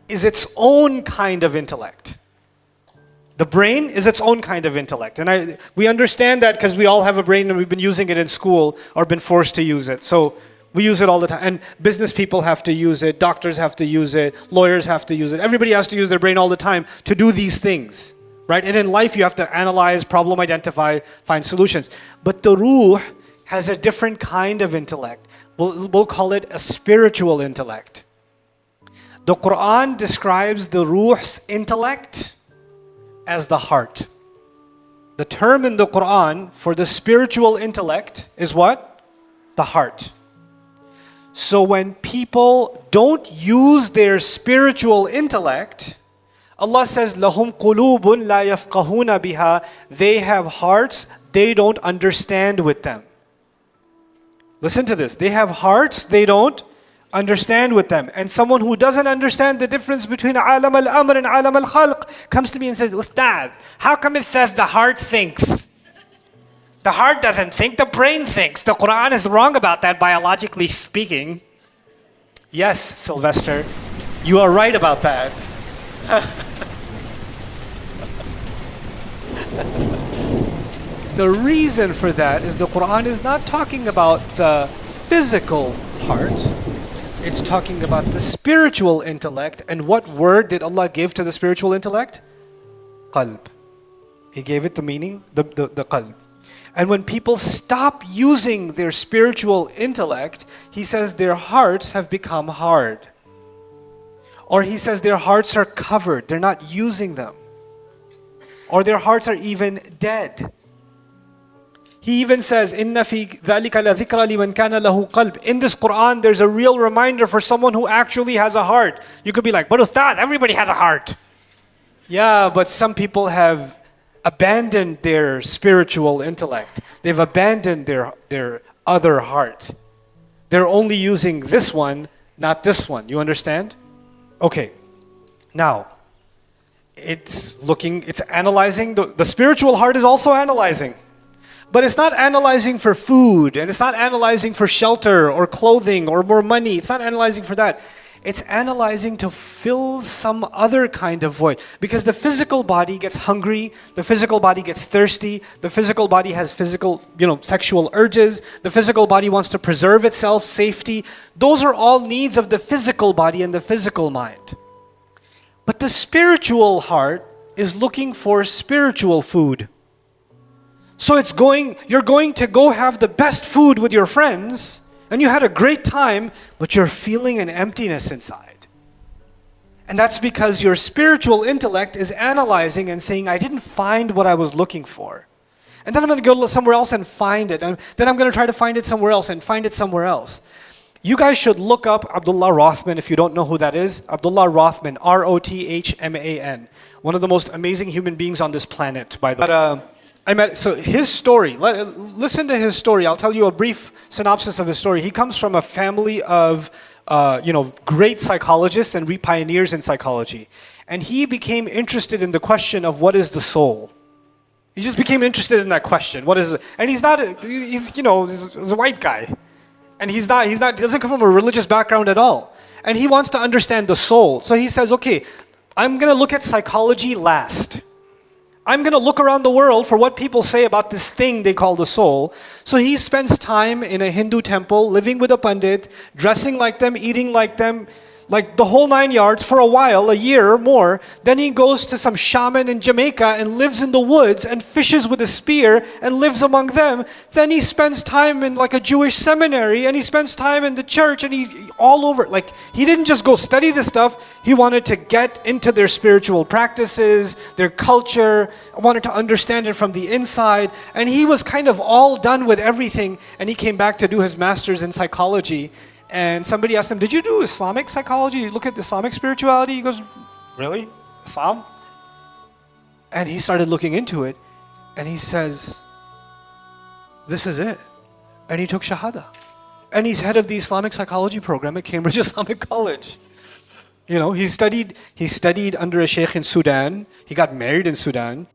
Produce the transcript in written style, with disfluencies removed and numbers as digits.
is its own kind of intellect. The brain is its own kind of intellect. And we understand that because we all have a brain and we've been using it in school or been forced to use it. So we use it all the time. And business people have to use it, doctors have to use it, lawyers have to use it. Everybody has to use their brain all the time to do these things, right? And in life you have to analyze, problem identify, find solutions. But the ruh has a different kind of intellect. We'll call it a spiritual intellect. The Quran describes the ruh's intellect as the heart. The term in the Quran for the spiritual intellect is what? The heart. So when people don't use their spiritual intellect, Allah says, لَهُمْ قُلُوبٌ لَا يَفْقَهُونَ بِهَا. They have hearts they don't understand with them. Listen to this. They have hearts they don't understand with them. And someone who doesn't understand the difference between alam al-amr and alam al-khalq comes to me and says, Ustad, how come it says the heart thinks? The heart doesn't think, the brain thinks. The Quran is wrong about that, biologically speaking. Yes, Sylvester, you are right about that. The reason for that is the Quran is not talking about the physical heart. It's talking about the spiritual intellect. And what word did Allah give to the spiritual intellect? Qalb. He gave it the meaning, the qalb. And when people stop using their spiritual intellect, He says their hearts have become hard. Or He says their hearts are covered, they're not using them. Or their hearts are even dead. He even says, إِنَّ فِي ذَلِكَ لَذِكْرَ لِمَنْ كَانَ لَهُ قَلْبٌ. In this Quran, there's a real reminder for someone who actually has a heart. You could be like, but Ustad, everybody has a heart. Yeah, but some people have abandoned their spiritual intellect. They've abandoned their other heart. They're only using this one, not this one. You understand? Okay. Now, it's analyzing. The spiritual heart is also analyzing. But it's not analyzing for food, and it's not analyzing for shelter or clothing or more money. It's not analyzing for that. It's analyzing to fill some other kind of void. Because the physical body gets hungry, the physical body gets thirsty, the physical body has physical, sexual urges, the physical body wants to preserve itself, safety. Those are all needs of the physical body and the physical mind. But the spiritual heart is looking for spiritual food. So you're going to go have the best food with your friends, and you had a great time, but you're feeling an emptiness inside. And that's because your spiritual intellect is analyzing and saying, I didn't find what I was looking for. And then I'm going to go somewhere else and find it. And then I'm going to try to find it somewhere else and find it somewhere else. You guys should look up Abdullah Rothman if you don't know who that is. Abdullah Rothman, R-O-T-H-M-A-N. One of the most amazing human beings on this planet, by the way. So his story, listen to his story. I'll tell you a brief synopsis of his story. He comes from a family of, great psychologists and pioneers in psychology. And he became interested in the question of what is the soul. He just became interested in that question. What is it? And he's a white guy. And he doesn't come from a religious background at all. And he wants to understand the soul. So he says, okay, I'm going to look at psychology last. I'm going to look around the world for what people say about this thing they call the soul. So he spends time in a Hindu temple, living with a pandit, dressing like them, eating like them, like the whole 9 yards for a while, a year or more. Then he goes to some shaman in Jamaica and lives in the woods and fishes with a spear and lives among them. Then he spends time in like a Jewish seminary, and he spends time in the church, and he all over. Like, he didn't just go study this stuff. He wanted to get into their spiritual practices, their culture, wanted to understand it from the inside. And he was kind of all done with everything, and he came back to do his master's in psychology. And somebody asked him, did you do Islamic psychology? You look at Islamic spirituality? He goes, really? Islam? And he started looking into it, and he says, this is it. And he took Shahada. And he's head of the Islamic psychology program at Cambridge Islamic College. He studied under a sheikh in Sudan. He got married in Sudan.